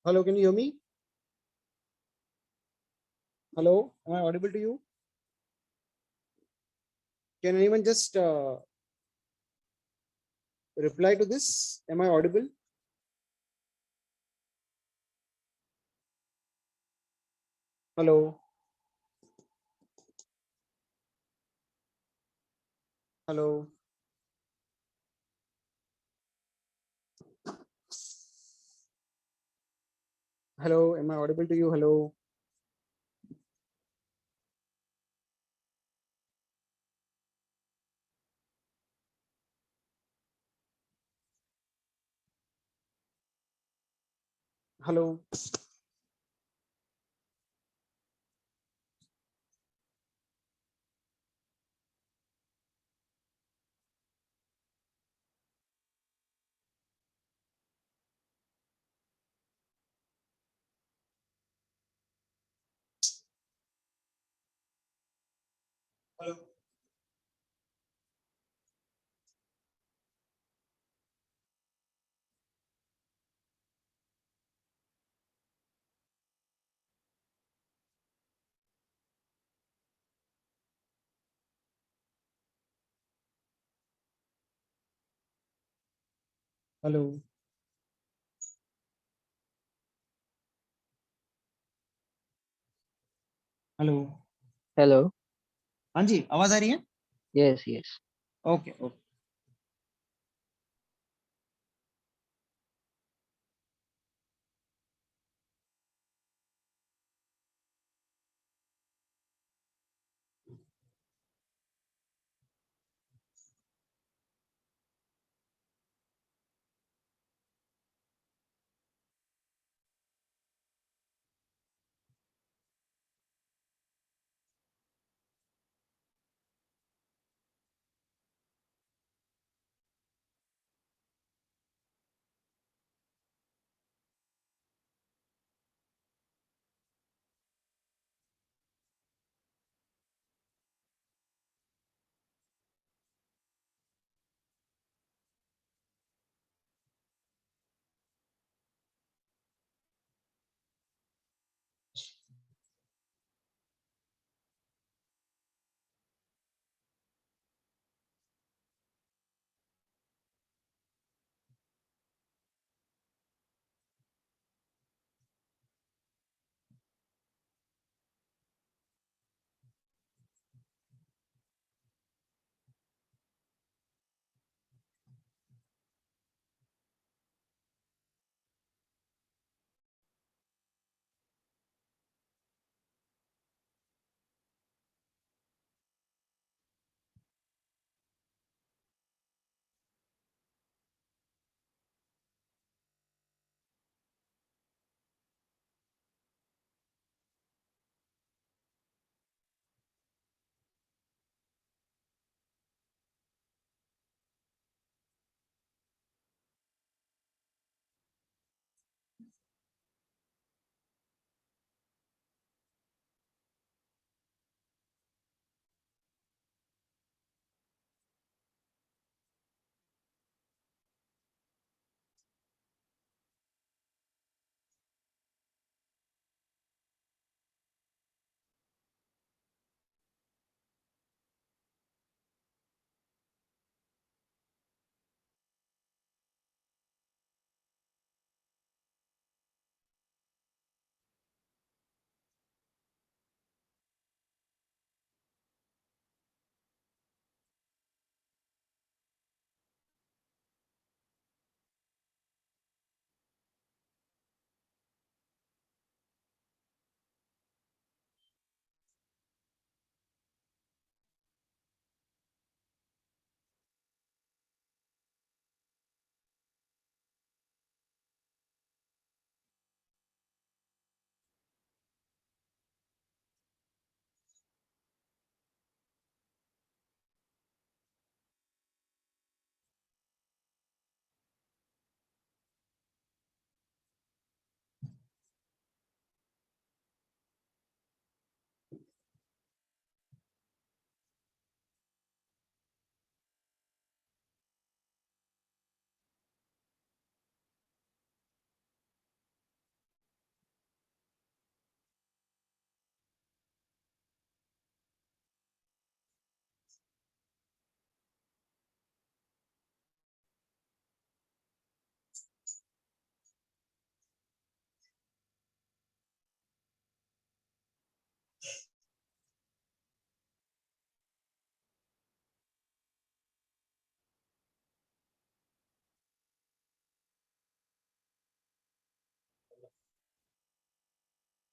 Hello, can you hear me? Hello, am I audible to you? Can anyone just reply to this? Am I audible? Hello, hello, hello. Am I audible to you? Hello, hello, hello, hello, hello. Hello. हाँ जी, आवाज आ रही है? Yes yes. Okay okay.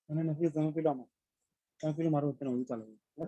અને નથી તમે પેલો આમાં તમે પેલું મારું અત્યારે નવું ચાલુ છે.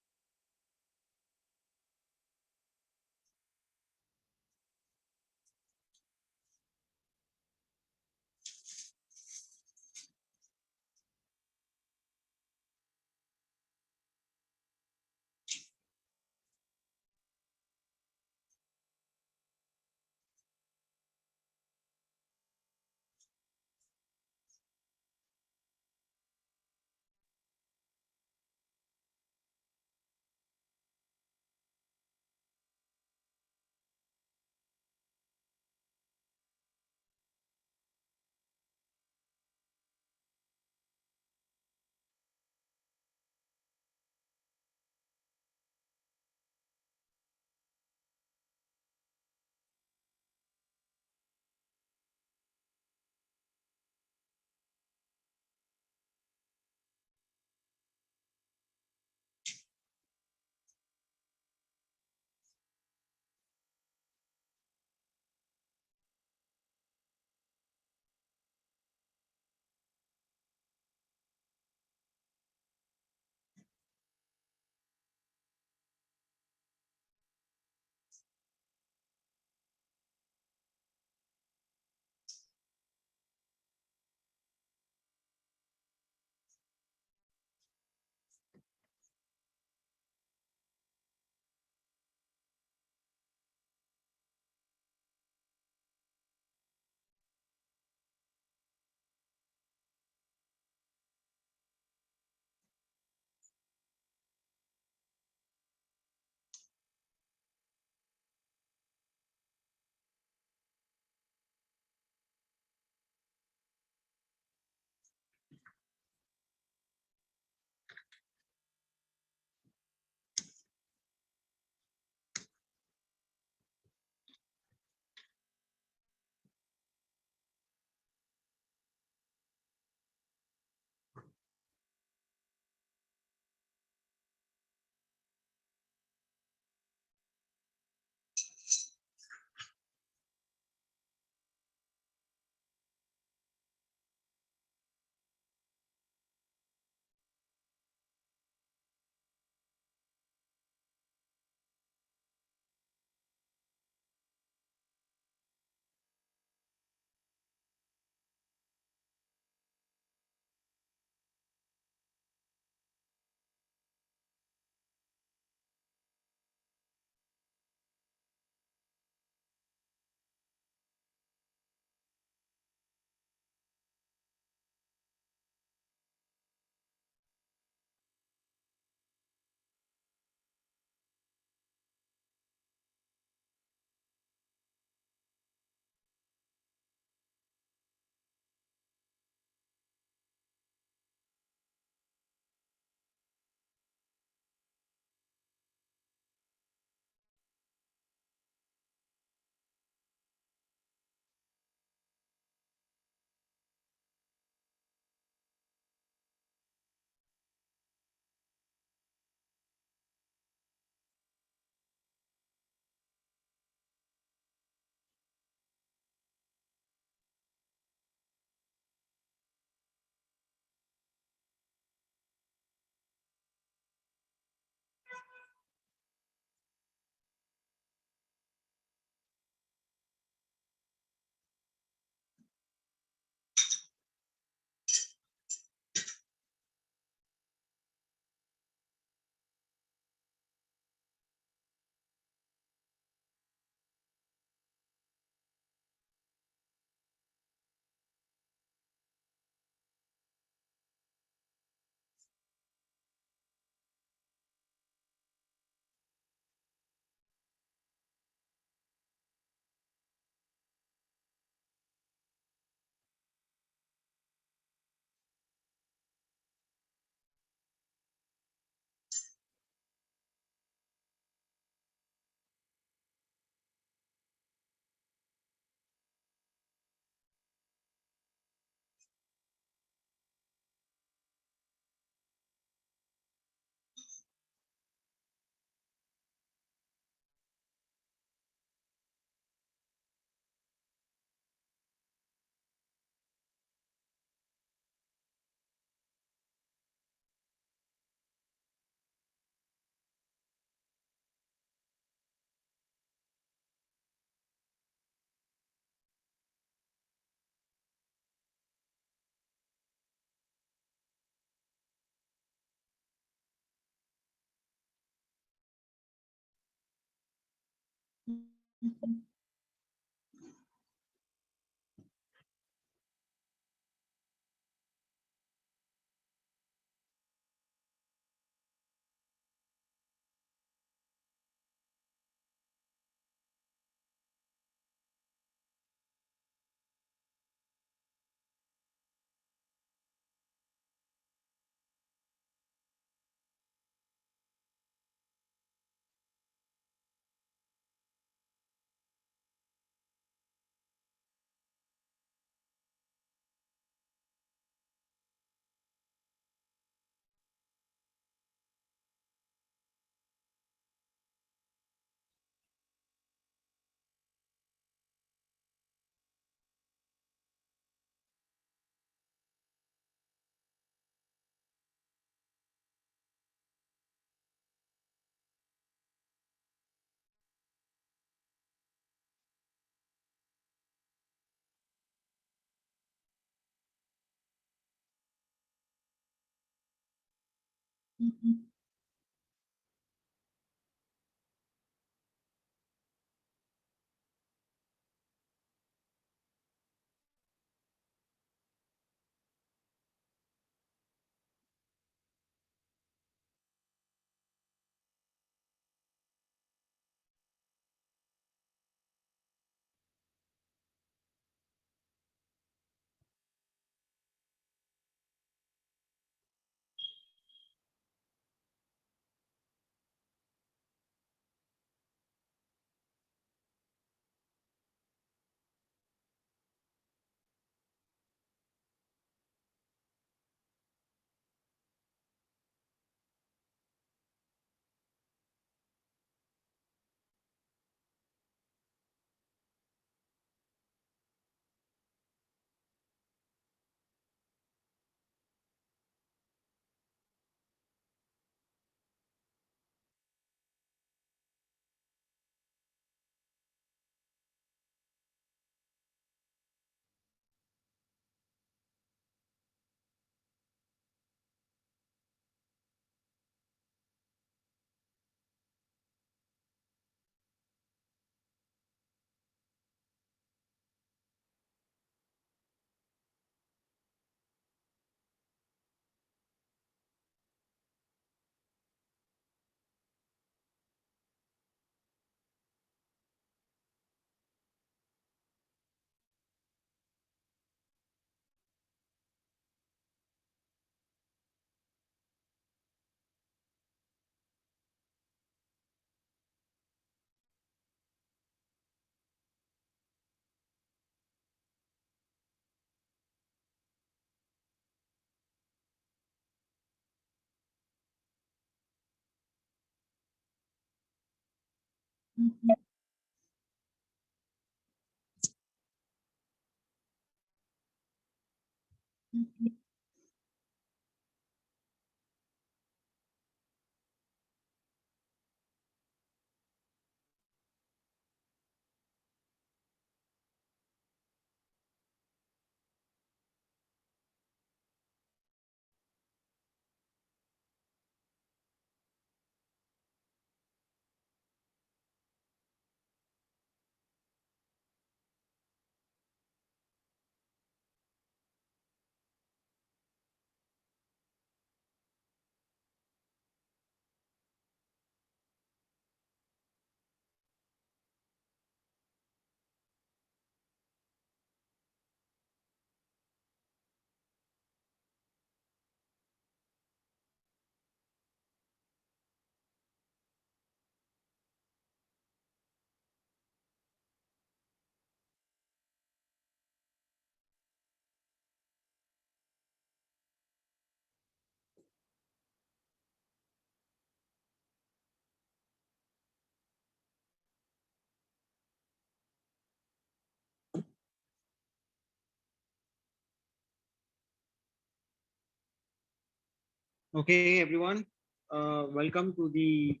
Okay, everyone. Welcome to the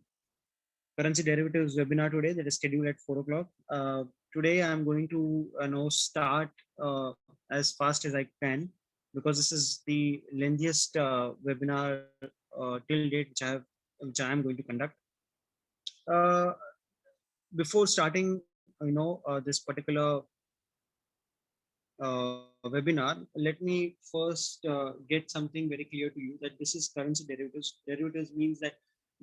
currency derivatives webinar today that is scheduled at 4 o'clock. Today, I'm going to start as fast as I can because this is the lengthiest webinar till date which I am going to conduct. Uh, Before starting this particular webinar, let me first get something very clear to you that this is currency derivatives. Derivatives means that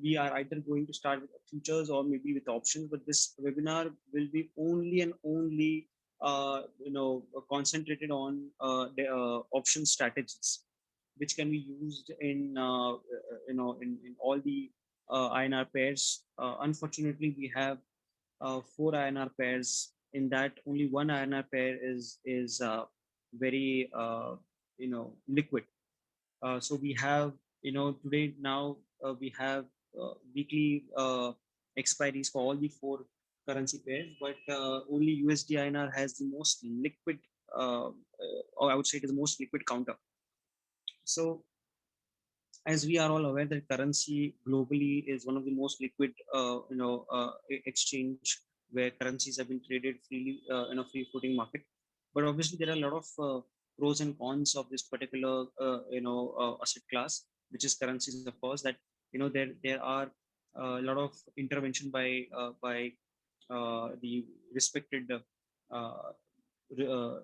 we are either going to start with futures or maybe with options, but this webinar will be only and only concentrated on the option strategies, which can be used in in all the INR pairs. Unfortunately, we have four INR pairs. In that, only one INR pair is very liquid. So we have today now we have weekly expiries for all the four currency pairs, but only USD INR has the most liquid, or I would say it is the most liquid counter. So as we are all aware that currency globally is one of the most liquid exchange where currencies have been traded freely in a free floating market, but obviously there are a lot of pros and cons of this particular asset class, which is currencies, of course, that there are a lot of intervention by the respected uh, uh,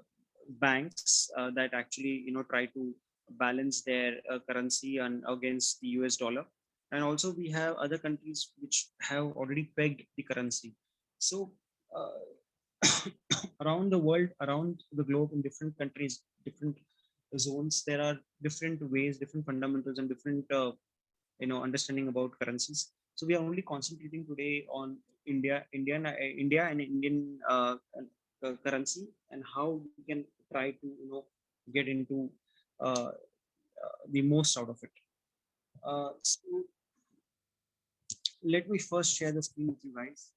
banks that actually try to balance their currency and against the US dollar. And also we have other countries which have already pegged the currency. So around the world, around the globe, in different countries, different zones, there are different ways, different fundamentals, and different understanding about currencies. So we are only concentrating today on India and Indian currency, and how we can try to get into the most out of it. So let me first share the screen with you guys.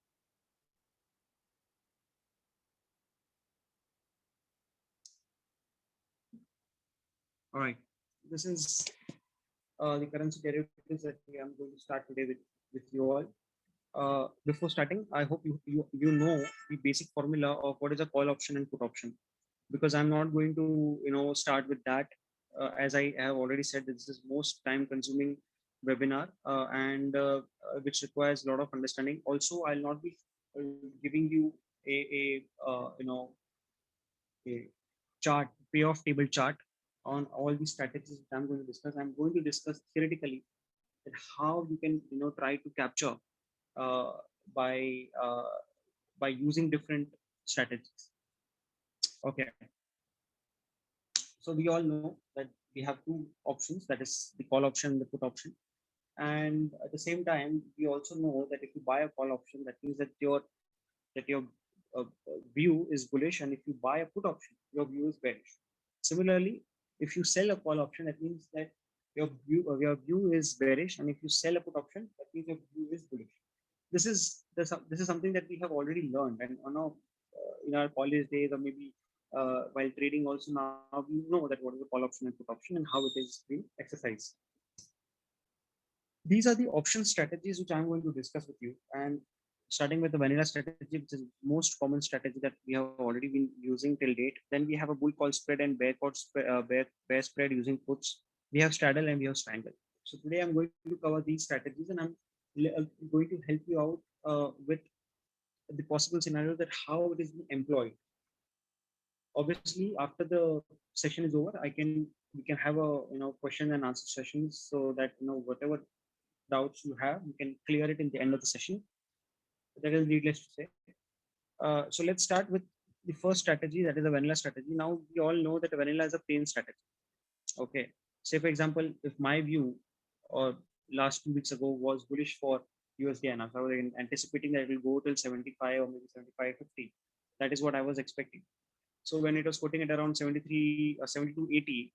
All right, this is the currency derivatives that I'm going to start today with you all. Before starting, I hope you know the basic formula of what is a call option and put option, because I'm not going to start with that. As I have already said, this is most time consuming webinar, and which requires a lot of understanding. Also, I'll not be giving you a a chart, payoff table chart on all the strategies that I'm going to discuss. I'm going to discuss theoretically that how you can try to capture uh, by uh, by using different strategies. Okay, so we all know that we have two options, that is the call option and the put option. And at the same time, we also know that if you buy a call option, that means that your view is bullish, and if you buy a put option, your view is bearish. Similarly, if you sell a call option, that means that your view is bearish, and if you sell a put option, that means your view is bullish. This is something that we have already learned, and in our college days, or maybe while trading also, now we know that what is the call option and put option and how it is being exercised. These are the option strategies which I'm going to discuss with you. And starting with the vanilla strategy, which is most common strategy that we have already been using till date. Then we have a bull call spread and bear spread using puts. We have straddle and we have strangle. So today I'm going to cover these strategies, and I'm going to help you out with the possible scenario that how it is being employed. Obviously, after the session is over, we can have a question and answer sessions, so that whatever doubts you have, you can clear it in the end of the session. That is needless to say. So let's start with the first strategy, that is a vanilla strategy. Now we all know that a vanilla is a plain strategy. Okay. Say for example, if my view or last 2 weeks ago was bullish for USD INR, so I was anticipating that it will go till 75 or maybe 75.50. That is what I was expecting. So when it was quoting at around 73 or 72.80,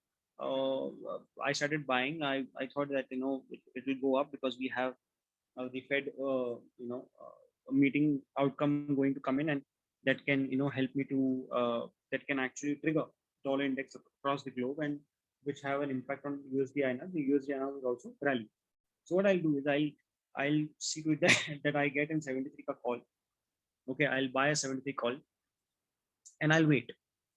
I started buying. I thought that it will go up because we have the Fed meeting outcome going to come in, and that can help me to that can actually trigger dollar index across the globe, and which have an impact on USD INR. The USD INR will also rally. So what I'll do is I'll see to it that, that I get in 73 ka call. Okay, I'll buy a 73 call and I'll wait.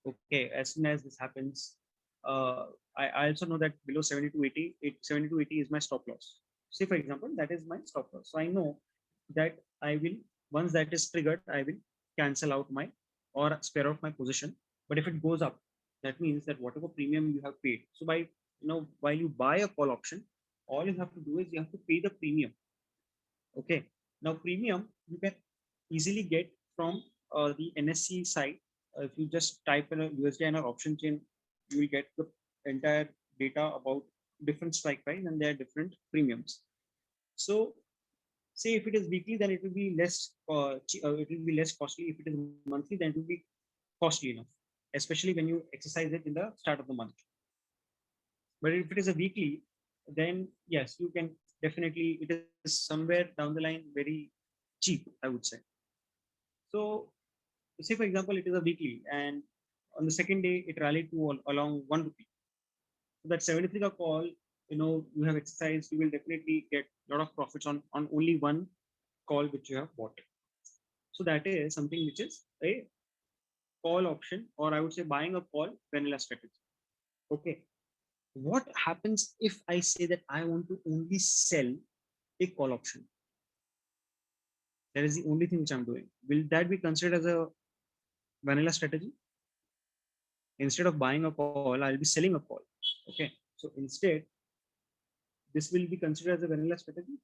Okay, as soon as this happens, I also know that below 72.80, 72.80 is my stop loss. Say for example, that is my stop loss. So I know that I will, once that is triggered, I will cancel out my or spare out my position. But if it goes up, that means that whatever premium you have paid. So by while you buy a call option, all you have to do is you have to pay the premium. Okay. Now premium you can easily get from the NSE site. If you just type in a USD option chain, you will get the entire data about different strike price and their different premiums. So say if it is weekly, then it will be less. It will be less costly. If it is monthly, then it will be costly enough, especially when you exercise it in the start of the month. But if it is a weekly, then yes, you can definitely. It is somewhere down the line very cheap, I would say. So say for example, it is a weekly, and on the second day it rallied to along 1 rupee. So that 73 ka call, you have exercised, you will definitely get a lot of profits on only one call which you have bought. So that is something which is a call option, or I would say buying a call vanilla strategy. Okay. What happens if I say that I want to only sell a call option? That is the only thing which I'm doing. Will that be considered as a vanilla strategy? Instead of buying a call, I'll be selling a call. Okay. So instead, this will be considered as a vanilla strategy.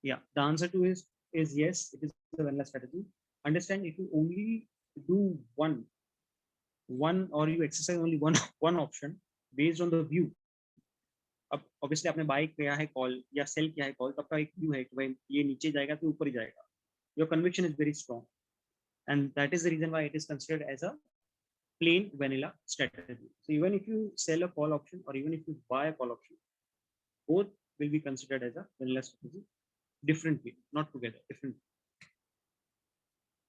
Yeah, the answer to is yes, it is a vanilla strategy. Understand, if you only do one or you exercise only one option based on the view. अब obviously आपने buy किया है call या sell किया है call, तब का एक view है कि भाई ये नीचे जाएगा तो ऊपर ही जाएगा. Your conviction is very strong, and that is the reason why it is considered as a plain vanilla strategy. So even if you sell a call option or even if you buy a call option, both will be considered as a vanilla strategy, differently, not together, different.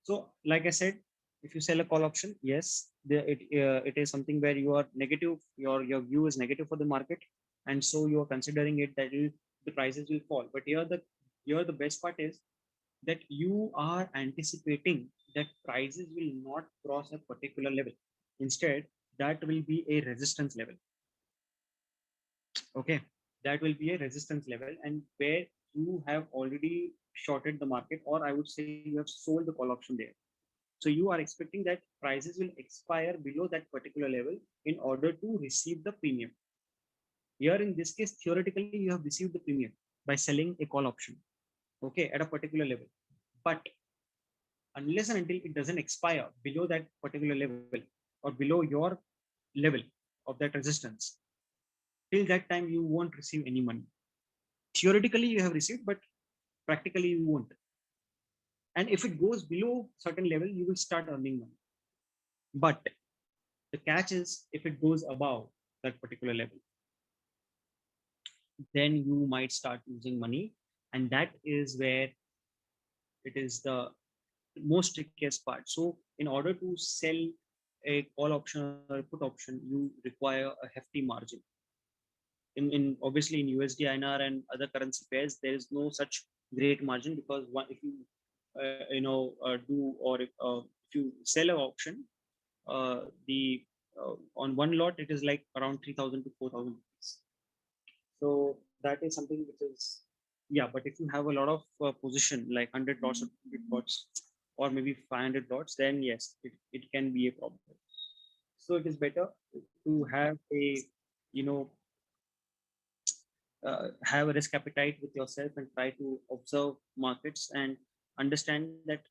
So like I said, if you sell a call option, yes, it is something where you are negative, your view is negative for the market, and so you are considering it that the prices will fall. But here the best part is that you are anticipating that prices will not cross a particular level. Instead, that will be a resistance level. Okay, that will be a resistance level, and where you have already shorted the market, or I would say you have sold the call option there. So you are expecting that prices will expire below that particular level in order to receive the premium. Here in this case, theoretically, you have received the premium by selling a call option, okay, at a particular level. But unless and until it doesn't expire below that particular level or below your level of that resistance, till that time you won't receive any money. Theoretically, you have received, but practically you won't. And if it goes below certain level, you will start earning money. But the catch is, if it goes above that particular level, then you might start losing money, and that is where it is the most trickiest part. So in order to sell a call option or a put option, you require a hefty margin. In obviously in USD INR and other currency pairs, there is no such great margin, because if you do, or if you sell an option, the on one lot it is like around 3,000 to 4,000 rupees. So that is something which is, yeah. But if you have a lot of position, like 100 lots or 200 lots, or maybe 500 lots, then yes, it can be a problem. So it is better to have a, have a risk appetite with yourself and try to observe markets and understand that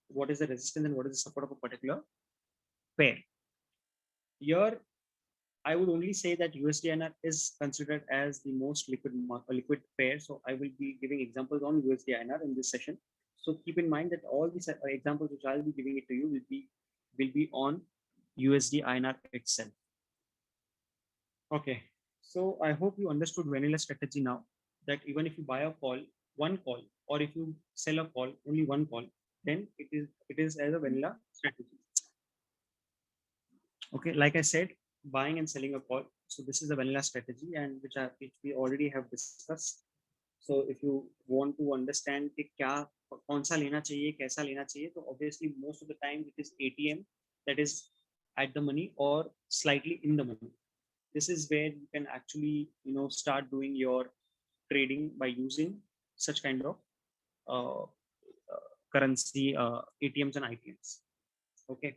what is the resistance and what is the support of a particular pair. Here, I would only say that USD is considered as the most liquid pair. So I will be giving examples on USD in this session. So keep in mind that all these examples which I'll be giving it to you will be on USD itself. Okay. So I hope you understood vanilla strategy now, that even if you buy a call, one call, or if you sell a call, only one call, then it is as a vanilla strategy. Okay, like I said, buying and selling a call. So this is a vanilla strategy, and which we already have discussed. So if you want to understand कि क्या कौन सा लेना चाहिए, कैसा लेना चाहिए, तो obviously most of the time it is ATM, that is at the money or slightly in the money. This is where you can actually start doing your trading by using such kind of currency ATMs and ITMs. Okay.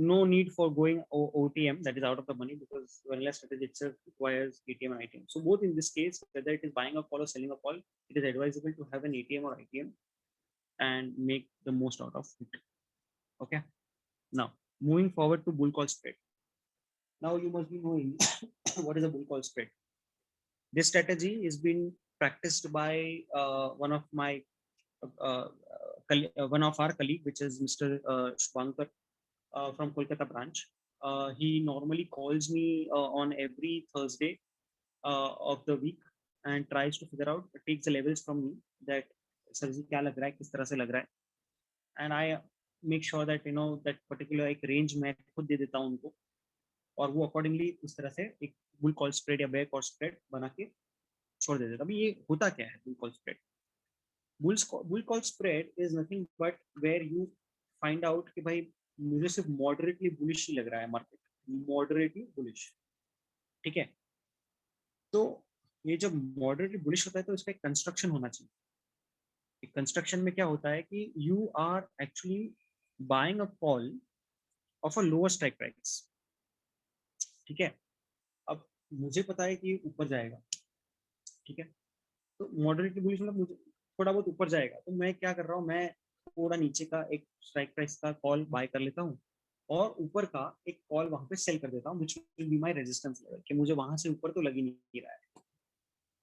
No need for going OTM, that is out of the money, because vanilla strategy itself requires ATM and ITM. So both in this case, whether it is buying a call or selling a call, it is advisable to have an ATM or ITM and make the most out of it. Okay. Now moving forward to bull call spread. Now you must be knowing what is a bull call spread. This strategy is being practiced by one of my one of our colleague, which is Mr. Shubhankar from Kolkata branch. He normally calls me on every Thursday of the week and tries to figure out, takes the levels from me that sir ji क्या लग रहा है, किस तरह से लग रहा है, and I make sure that you know that particular एक range मैं खुद दे देता हूँ उनको, और वो accordingly उस तरह से एक bull call spread या bear call spread बना के छोड़ देते हैं. अभी ये होता क्या है bull call spread? Bull call spread is nothing but where you find out कि भाई मुझे सिर्फ मॉडरेटली बुलिश ही लग रहा है मार्केट, मॉडरेटली बुलिश. ठीक है, तो ये जब मॉडरेटली बुलिश होता है तो इसका एक कंस्ट्रक्शन होना चाहिए. एक कंस्ट्रक्शन में क्या होता है कि you are actually buying a call of a lower strike price. ठीक है, अब मुझे पता है कि ऊपर जाएगा. ठीक है, तो मॉडरेटली बुलिश मतलब मुझे थोड़ा बहुत ऊपर जाएगा, तो मैं क्या कर रहा हूँ, मैं थोड़ा नीचे का एक स्ट्राइक प्राइस का कॉल बाय कर लेता हूँ और ऊपर का एक कॉल वहां पे सेल कर देता हूँ, which will be my resistance level, कि मुझे वहां से ऊपर तो लग ही नहीं रहा है.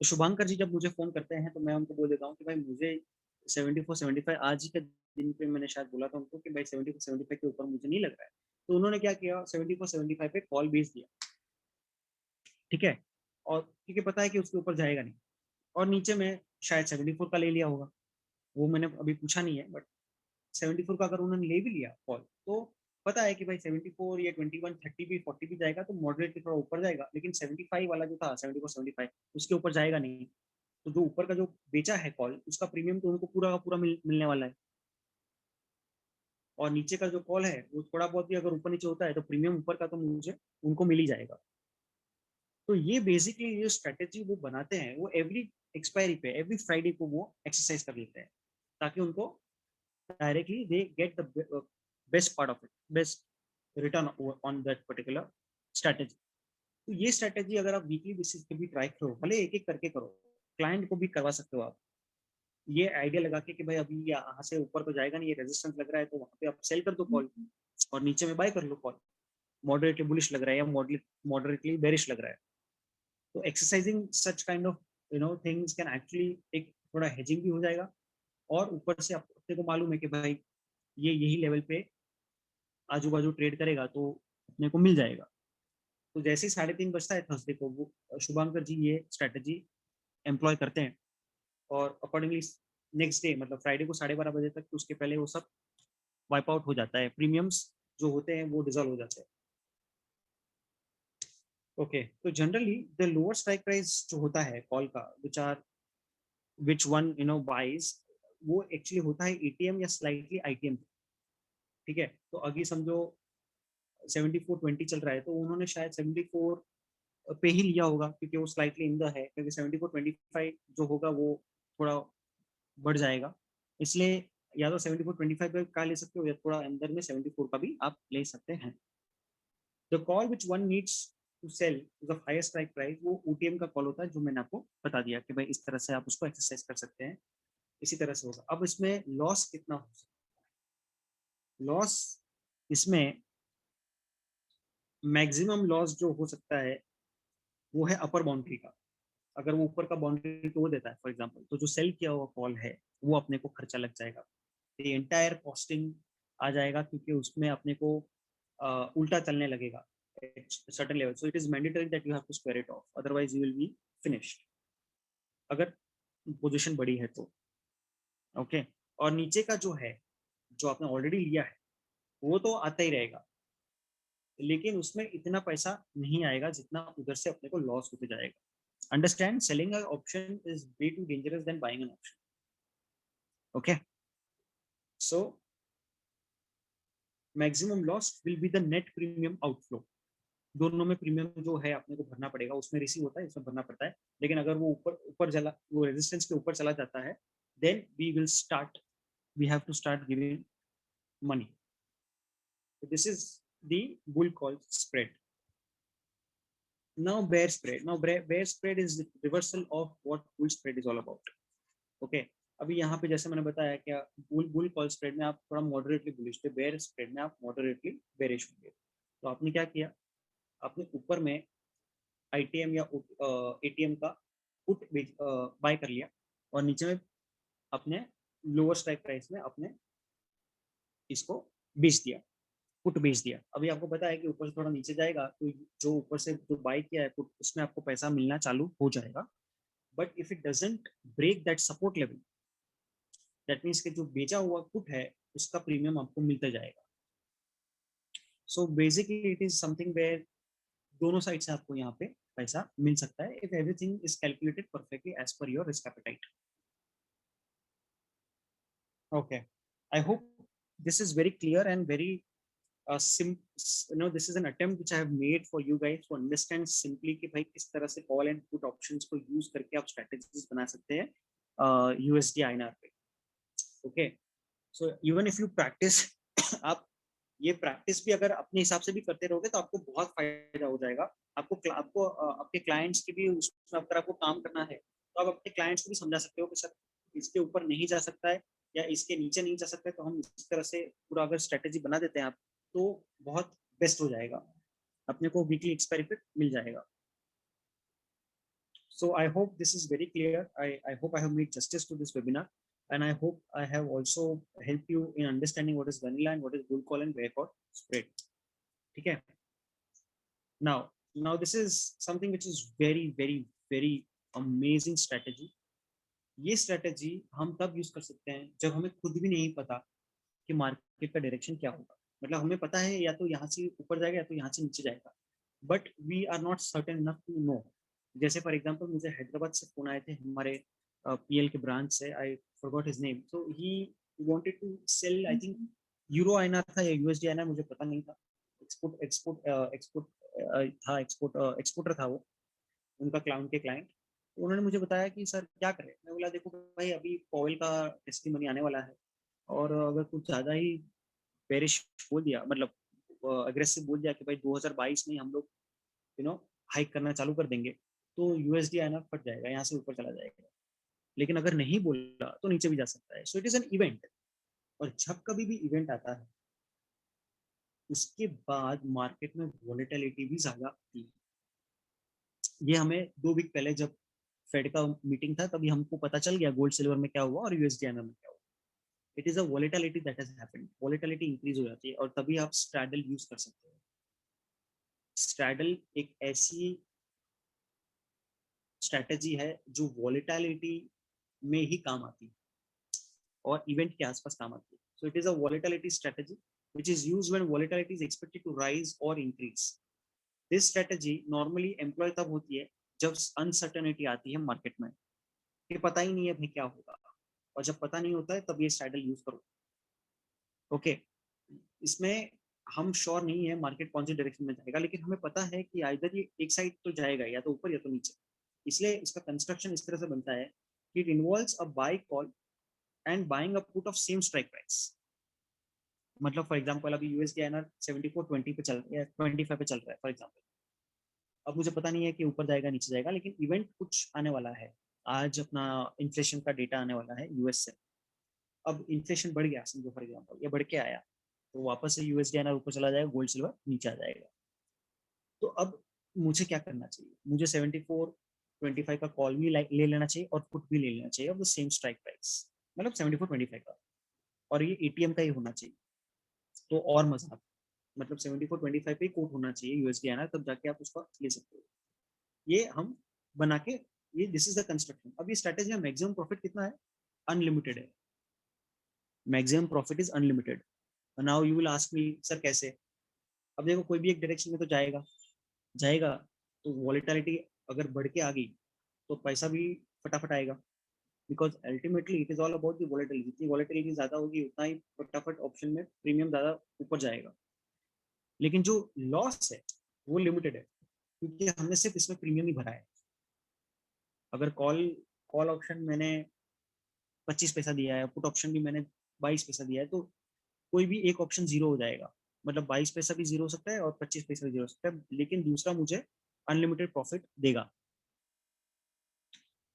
तो शुभांकर जी जब मुझे फोन करते हैं तो मैं उनको बोल देता हूँ कि भाई मुझे 74 75, आज ही के दिन पे मैंने शायद बोला था उनको कि भाई 74 75 के ऊपर मुझे नहीं लग रहा है. तो उन्होंने क्या किया, 74 75 पे कॉल भेज दिया. ठीक है, और क्योंकि पता है कि उसके ऊपर जाएगा नहीं, और नीचे में शायद 74 का ले लिया होगा, वो मैंने अभी पूछा नहीं है, बट 74 का अगर उन्होंने ले भी लिया कॉल, तो पता है कि भाई 74 या 21 30 भी 40 भी जाएगा तो मॉडरेटली थोड़ा ऊपर जाएगा, लेकिन 75 वाला जो था 74 75 उसके ऊपर जाएगा नहीं. तो जो ऊपर का जो बेचा है कॉल, उसका प्रीमियम तो उनको पूरा का पूरा मिलने वाला है, और नीचे का जो कॉल है वो थोड़ा बहुत भी अगर ऊपर नीचे होता है तो प्रीमियम ऊपर का तो मुझे उनको मिल ही जाएगा. तो ये बेसिकली ये स्ट्रेटेजी वो बनाते हैं, वो एवरी एक्सपायरी पे एवरी फ्राइडे को वो एक्सरसाइज कर लेते हैं, ताकि उनको directly they get the best part of it, best return on that particular strategy. तो ये स्ट्रेटेजी अगर आप वीकली बेसिस पे भी ट्राई करो, भले एक एक करके करो, क्लाइंट को भी करवा सकते हो आप. ये आइडिया लगा के कि भाई अभी यहाँ से ऊपर तो जाएगा नहीं, ये रेजिस्टेंस लग रहा है, तो वहां पे आप सेल कर दो कॉल और नीचे में बाय कर लो कॉल. मॉडरेटली बुलिश लग रहा है या मॉडरेटली बेरिश लग रहा है, तो exercising such kind of things can actually एक थोड़ा हेजिंग भी हो जाएगा, और ऊपर से अपने को मालूम है कि भाई ये यही लेवल पे आजू बाजू ट्रेड करेगा तो अपने को मिल जाएगा. तो जैसे ही 3:30 बजता है थर्सडे को, वो शुभांकर जी ये स्ट्रेटेजी एम्प्लॉय करते हैं, और अकॉर्डिंगली नेक्स्ट डे मतलब फ्राइडे को 12:30 बजे तक, तो उसके पहले वो सब वाइप आउट हो जाता है, प्रीमियम्स जो होते हैं वो डिजॉल्व हो जाते हैं. ओके, तो generally the lower strike price जो होता है कॉल का, विच वन बाइज, वो एक्चुअली होता है एटीएम या स्लाइटली आईटीएम. ठीक है, तो अभी समझो 74 20 चल रहा है, तो उन्होंने शायद 74 पे ही लिया होगा, क्योंकि वो स्लाइटली इन द है, क्योंकि 74 25 जो होगा वो थोड़ा बढ़ जाएगा, इसलिए या तो 74 25 पे का ले सकते हो, या थोड़ा अंदर में 74 का भी आप ले सकते हैं. The call which one needs to sell the higher strike price, वो ओटीएम का कॉल होता है, जो मैंने आपको बता दिया कि भाई इस तरह से आप उसको एक्सरसाइज कर सकते हैं, इसी तरह से होगा. अब इसमें लॉस कितना हो सकता है? लॉस इसमें मैक्सिमम लॉस जो हो सकता है वो है अपर बाउंड्री का. अगर वो ऊपर का बाउंड्री तोड़ देता है फॉर एग्जांपल, तो जो सेल किया हुआ कॉल है वो अपने को खर्चा लग जाएगा, ये एंटायर कॉस्टिंग आ जाएगा, क्योंकि उसमें अपने को उल्टा चलने लगेगा certain level. So it is mandatory that you have to square it off, otherwise you will be finished अगर पोजीशन बड़ी है तो. ओके, और नीचे का जो है, जो आपने ऑलरेडी लिया है, वो तो आता ही रहेगा, लेकिन उसमें इतना पैसा नहीं आएगा जितना उधर से अपने को लॉस होते जाएगा. Understand, selling an option is way too dangerous than buying an option. Okay, so maximum loss will be the net premium outflow. दोनों में प्रीमियम जो है अपने को भरना पड़ेगा, उसमें रिसीव होता है, इसमें भरना पड़ता है, लेकिन अगर वो ऊपर ऊपर चला, वो रेजिस्टेंस के ऊपर चला जाता है, then we will start we have to start giving money. So this is the bull call spread. Now bear spread. Now bear spread is the reversal of what bull spread is all about. Okay. अभी यहाँ पे जैसे मैंने बताया क्या bull call spread में आप थोड़ा मॉडरेटली बुलिश थे, बेयर स्प्रेड में आप मॉडरेटली बेरिश होंगे. तो आपने क्या किया, आपने ऊपर में आईटीएम या एटीएम का पुट बाय कर लिया और नीचे में अपने लोअर स्ट्राइक प्राइस में अपने इसको बेच दिया, पुट बेच दिया. अभी आपको पता है कि ऊपर से थोड़ा नीचे जाएगा तो जो ऊपर से जो बाय किया है पुट, उसमें आपको पैसा मिलना चालू हो जाएगा. But if it doesn't break that support level, that means कि जो बेचा हुआ पुट है उसका प्रीमियम आपको मिलता जाएगा. So basically it is something where दोनों साइड से आपको यहाँ पे पैसा मिल सकता है if everything is calculated perfectly as per your risk appetite. Okay, I hope this is very clear and very this is an attempt which I have made for you guys to understand simply कि भाई किस तरह से call and put options को use करके आप strategies बना सकते हैं USD INR पे. Okay, so even if you practice आप ये प्रैक्टिस भी अगर अपने हिसाब से भी करते रहोगे तो आपको बहुत फायदा हो जाएगा. आपको आपके क्लाइंट्स की भी उसमें अगर आपको काम करना है तो आप अपने क्लाइंट्स को भी समझा सकते हो कि सर इसके ऊपर नहीं जा सकता है या इसके नीचे नहीं जा सकता है, तो हम इस तरह से पूरा अगर स्ट्रेटेजी बना देते हैं आप तो बहुत बेस्ट हो जाएगा, अपने को वीकली एक्सपेरिमेंट मिल जाएगा. So I hope this is very clear. I hope I have made justice to this webinar, and I hope I have also helped you in understanding what is vanilla and what is bull call and bear call spread. Okay. Now this is something which is very amazing strategy. ये strategy हम तब use कर सकते हैं जब हमें खुद भी नहीं पता कि मार्केट का डायरेक्शन क्या होगा. मतलब हमें पता है या तो यहाँ से ऊपर जाएगा या तो यहाँ से नीचे जाएगा, but we are not certain enough to know. जैसे फॉर एग्जांपल मुझे हैदराबाद से फोन आए थे हमारे पीएल के ब्रांच से, I forgot his name. So he wanted to sell, I think euro INR था या यूएसडी आईएनआर, मुझे पता नहीं था. एक्सपोर्ट था, एक्सपोर्टर था वो, उनका क्लाइंट. तो उन्होंने मुझे बताया कि सर क्या करें. मैं बोला देखो भाई अभी पॉवेल का टेस्टिमनी आने वाला है और अगर कुछ ज़्यादा ही बेरिश बोल दिया, मतलब अग्रेसिव बोल दिया कि भाई 2022 में हम लोग हाइक करना चालू कर देंगे तो यूएसडी आईएनआर फट जाएगा, यहाँ से ऊपर चला जाएगा. लेकिन अगर नहीं बोला तो नीचे भी जा सकता है. सो इट इज एन इवेंट. और जब कभी भी इवेंट आता है उसके बाद मार्केट में वॉलेटिलिटी भी ज्यादा आती है. ये हमें 2 वीक पहले जब फेड का मीटिंग था तभी हमको पता चल गया गोल्ड सिल्वर में क्या हुआ और यूएसडी आईएनआर में क्या हुआ. It is a volatility that has happened. Volatility increase हो जाती है और तभी आप स्ट्रैडल यूज कर सकते हो. स्ट्रैडल एक ऐसी स्ट्रैटेजी है जो वॉलेटिलिटी में ही काम आती है और इवेंट के आसपास काम आती है. सो it is a volatility strategy which is used when volatility is expected to rise or increase. This strategy normally employ तब होती है जब अनसर्टेनिटी आती है मार्केट में कि पता ही नहीं है भाई क्या होगा, और जब पता नहीं होता है तब ये स्ट्रैटेजी यूज करो. ओके, इसमें हम श्योर नहीं है मार्केट कौन सी डायरेक्शन में जाएगा, लेकिन हमें पता है कि आइदर ये एक साइड तो जाएगा या तो ऊपर या तो नीचे. इसलिए इसका कंस्ट्रक्शन इस तरह से बनता है कि it involves a buy call and buying a put of same strike price. मतलब फॉर एग्जांपल अभी यूएसडी आईएनआर 74.20 पे चल रहा है, 25 पे चल रहा है फॉर एग्जांपल. अब मुझे पता नहीं है कि ऊपर जाएगा नीचे जाएगा, लेकिन इवेंट कुछ आने वाला है. आज अपना इन्फ्लेशन का डेटा आने वाला है यूएस से. अब इन्फ्लेशन बढ़ गया समझो फॉर एग्जांपल, ये बढ़ के आया तो वापस से यूएसडी आईएनआर ऊपर चला जाएगा, गोल्ड सिल्वर नीचे आ जाएगा. तो अब मुझे क्या करना चाहिए, मुझे 74.25 का कॉल भी ले लेना चाहिए और पुट भी ले लेना चाहिए of the same strike price, मतलब 74.25 का, और ये एटीएम का ही होना चाहिए. तो और मजा, मतलब 74.25 पे कोट होना चाहिए यूएसडी आईएनआर, तब जाके आप उसको ले सकते हो. ये हम बना के, ये दिस इज द कंस्ट्रक्शन. अब ये स्ट्रेटेजी में मैक्सिमम प्रॉफिट कितना है, अनलिमिटेड है. Maximum profit is unlimited. Now you will ask me sir कैसे. अब देखो कोई भी एक डायरेक्शन में तो जाएगा तो वॉलेटिलिटी अगर बढ़ के आ गई तो पैसा भी फटाफट आएगा, because ultimately it is all about the volatility. जितनी वॉलेटिलिटी ज्यादा होगी उतना ही फटाफट ऑप्शन में प्रीमियम ज्यादा ऊपर जाएगा. लेकिन जो लॉस है वो लिमिटेड है क्योंकि हमने सिर्फ इसमें प्रीमियम ही भरा है. अगर कॉल ऑप्शन मैंने 25 पैसा दिया है, पुट ऑप्शन भी मैंने 22 पैसा दिया है, तो कोई भी एक ऑप्शन जीरो हो जाएगा, मतलब 22 पैसा भी जीरो हो सकता है और 25 पैसा भी जीरो हो सकता है, लेकिन दूसरा मुझे अनलिमिटेड प्रॉफिट देगा.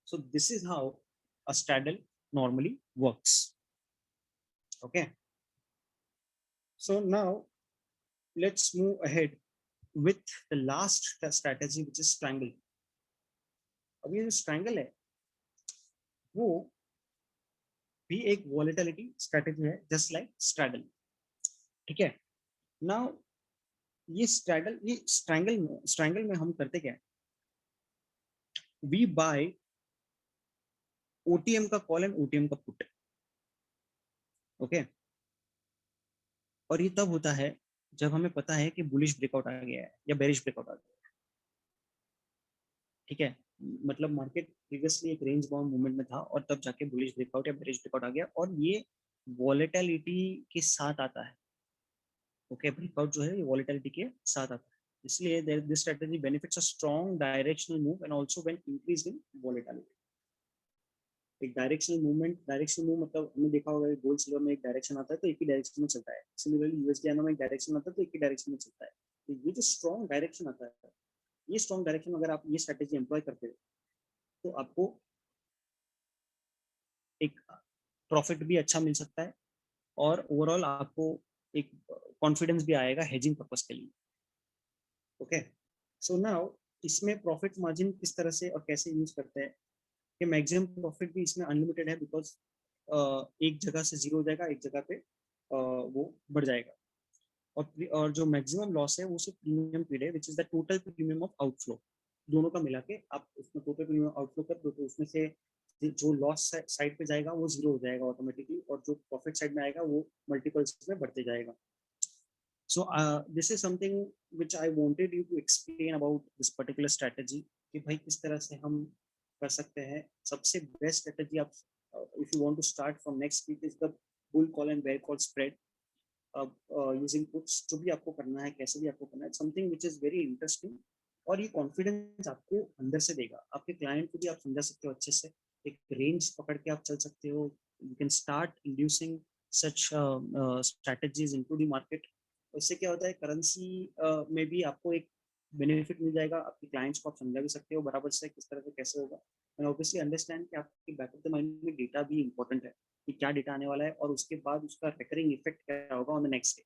So this is how a straddle normally works. Okay. So now let's move ahead with the last strategy, which is strangle. अब ये जो strangle है वो भी एक volatility strategy है, just like straddle. ठीक है. Now ये strangle में हम करते क्या है? We buy OTM का कॉल एंड OTM का पुट. ओके. और ये तब होता है जब हमें पता है कि बुलिश ब्रेकआउट आ गया है या बेरिश ब्रेकआउट आ गया है. ठीक है. मतलब मार्केट प्रीवियसली एक रेंज बाउंड मूवमेंट में था और तब जाके बुलिश ब्रेकआउट या बेरिश ब्रेकआउट आ गया और ये वॉलेटिलिटी के साथ आता है. ओके. ब्रेकआउट जो है ये वॉलेटिलिटी के साथ आता है, इसलिए this strategy benefits a strong directional move and also when increase in volatility. एक डायरेक्शनल मूव मतलब हमने देखा होगा गोल्ड सिल्वर में एक डायरेक्शन आता है तो एक ही डायरेक्शन में चलता है. सिमिलरली यूएसडी में एक डायरेक्शन आता है तो एक ही डायरेक्शन में चलता है. तो ये जो स्ट्रॉन्ग डायरेक्शन आता है, ये स्ट्रॉन्ग डायरेक्शन अगर आप ये स्ट्रेटेजी एम्प्लॉय करते हो तो आपको एक प्रॉफिट भी अच्छा मिल सकता है और ओवरऑल आपको एक कॉन्फिडेंस भी आएगा हेजिंग पर्पस के लिए. ओके. सो नाउ इसमें प्रॉफिट मार्जिन किस तरह से और कैसे यूज करते हैं कि मैक्सिमम प्रॉफिट भी इसमें अनलिमिटेड है, बिकॉज एक जगह से जीरो हो जाएगा, एक जगह पे वो बढ़ जाएगा. और जो मैक्सिमम लॉस है वो सिर्फ प्रीमियम पीरियड है, which is the total premium of outflow. दोनों का मिला के आप उसमें टोटल प्रीमियम आउटफ्लो कर दो तो उसमें से जो लॉस साइड पे जाएगा वो जीरो हो जाएगा ऑटोमेटिकली और जो प्रॉफिट साइड में आएगा वो मल्टीपल्स में बढ़ते जाएगा. So this is something which I wanted you to explain about this particular strategy कि भाई किस तरह से हम कर सकते हैं. सबसे बेस्ट स्ट्रेटजी आप if you want to start from next week is the bull call and bear call spread using puts. जो भी आपको करना है, कैसे भी आपको करना है, something which is very interesting और ये कॉन्फिडेंस आपको अंदर से देगा. आपके क्लाइंट को भी आप समझा सकते हो अच्छे से, एक रेंज पकड़ के आप चल सकते हो. You can start inducing such strategies into the market. उससे क्या होता है करेंसी में भी आपको एक बेनिफिट मिल जाएगा. आपके क्लाइंट्स को आप समझा भी सकते हो बराबर से किस तरह से कैसे होगा. एंड ऑब्वियसली अंडरस्टैंड कि आपके बैक ऑफ द माइंड में डेटा भी इंपॉर्टेंट है कि क्या डेटा आने वाला है और उसके बाद उसका रिकरिंग इफेक्ट क्या होगा ऑन द नेक्स्ट डे.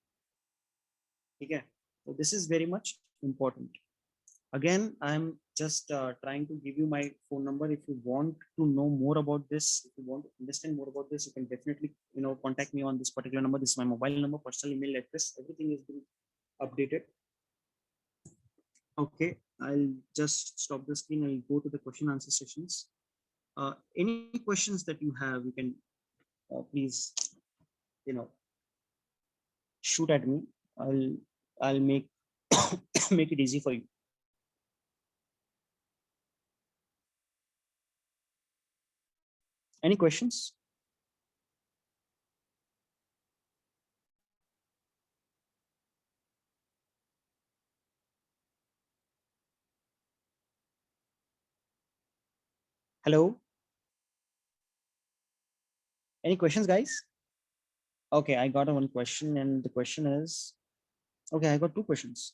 ठीक है. तो this is very much important. Again, I'm just trying to give you my phone number. If you want to know more about this, if you want to understand more about this, you can definitely contact me on this particular number. This is my mobile number, personal email address, everything is been updated. Okay, I'll just stop the screen. I'll go to the question answer sessions. Any questions that you have, you can please shoot at me. I'll make make it easy for you. Any questions? Hello? Any questions, guys? Okay, I got one question, and the question is, okay, I got two questions.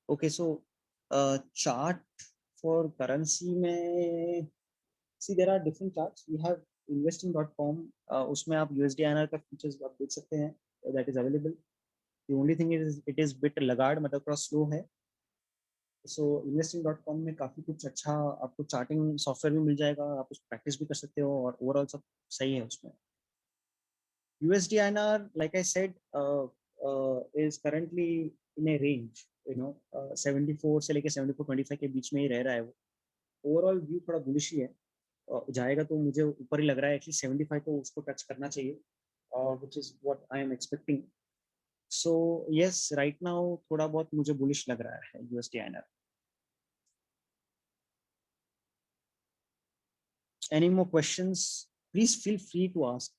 Okay, so chart for currency में, see there are different charts. We have investing.com. उसमें आप USD INR का features आप देख सकते हैं, that is available. The only thing is it is bit laggard, मतलब थोड़ा slow है. So investing.com में काफी कुछ अच्छा आपको चार्टिंग सॉफ्टवेयर भी मिल जाएगा, आप उस प्रैक्टिस भी कर सकते हो और ओवरऑल सब सही है उसमें. USD INR, like I said, is currently in a range, 74 से लेके 74.25 के बीच में ही रह रहा है वो. ओवरऑल व्यू थोड़ा बुलिश ही है, जाएगा तो मुझे ऊपर ही लग रहा है एटलीस्ट 75 तो उसको टच करना चाहिए, which is what I am expecting. So yes, right now थोड़ा बहुत मुझे बुलिश लग रहा है USD INR. Any more questions? Please feel free to ask.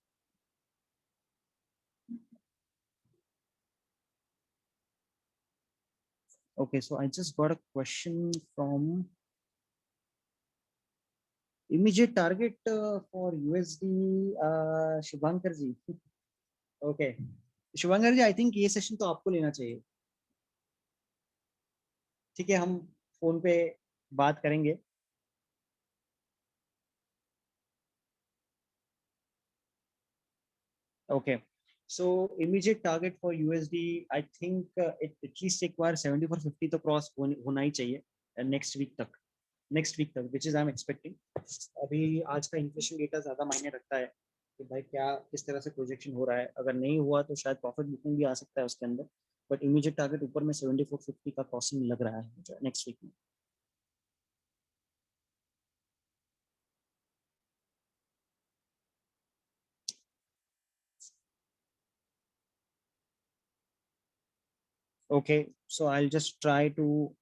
Okay, so I just got a question from Immediate target for USD, Shubhankar ji. Okay, Shubhankar ji, I think ये session तो आपको लेना चाहिए. ठीक है, हम फोन पे बात करेंगे. Okay, so immediate target for USD, I think at least एक बार 7450 तो क्रॉस होना ही चाहिए नेक्स्ट वीक तक. Which is I am expecting. अभी आज का इन्फ्लेशन डेटा ज्यादा मायने रखता है कि भाई क्या किस तरह से प्रोजेक्शन हो रहा है. अगर नहीं हुआ तो शायद प्रॉफिट बुकिंग भी आ सकता है उसके अंदर. बट इमीडिएट टारगेट ऊपर में 7450 का क्रॉसिंग लग रहा है नेक्स्ट वीक में. Okay, so I just try to.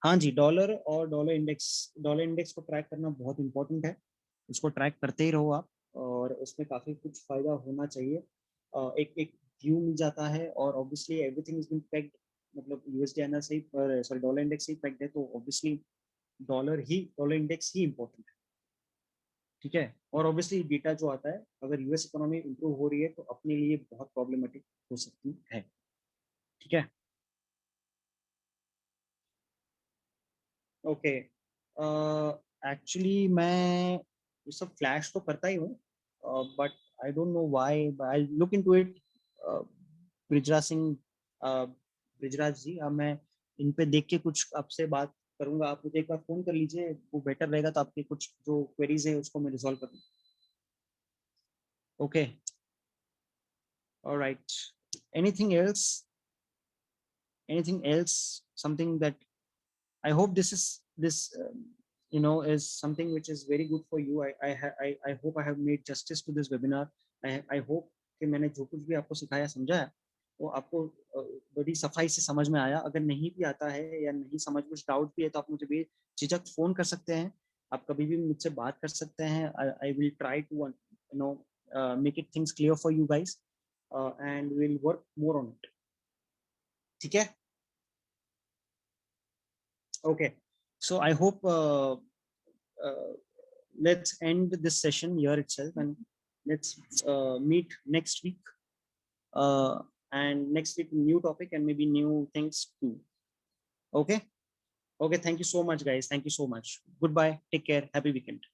हाँ जी, डॉलर और डॉलर इंडेक्स को ट्रैक करना बहुत इंपॉर्टेंट है. उसको ट्रैक करते ही रहो आप, और उसमें काफी कुछ फायदा होना चाहिए. एक एक व्यू मिल जाता है, और obviously everything is been pegged. मतलब यूएसडी एनआर से ही, सॉरी डॉलर इंडेक्स ही पेग्ड है, तो ऑब्वियसली डॉलर इंडेक्स ही इंपॉर्टेंट है. ठीक है, और ऑब्वियसली डेटा जो आता है, अगर यूएस इकोनॉमी इंप्रूव हो रही है तो अपने लिए बहुत प्रॉब्लमेटिक हो सकती है. ठीक है. ओके, एक्चुअली मैं ये सब फ्लैश तो करता ही हूँ, but I don't know why. I look into it. Brijraj Singh, Brijraj ji, अब मैं इन पे देख के कुछ आपसे बात करूंगा. आप मुझे एक बार फोन कर लीजिए, वो बेटर रहेगा, तो आपके कुछ जो क्वेरीज है उसको मैं रिजॉल्व कर दूँ. Okay, alright. Anything else, something that. I hope this is something which is very good for you. I hope I have made justice to this webinar. I hope कि मैंने जो कुछ भी आपको सिखाया समझाया वो आपको बड़ी सफाई से समझ में आया. अगर नहीं भी आता है या नहीं समझ, कुछ डाउट भी है, तो आप मुझे बेझिझक फोन कर सकते हैं. आप कभी भी मुझसे बात कर सकते हैं. I will try to make it things clear for you guys, and will work more on it. ठीक है. Okay, so I hope let's end this session here itself, and let's meet next week. And next week, new topic and maybe new things too. Okay. Okay. Thank you so much, guys. Thank you so much. Goodbye. Take care. Happy weekend.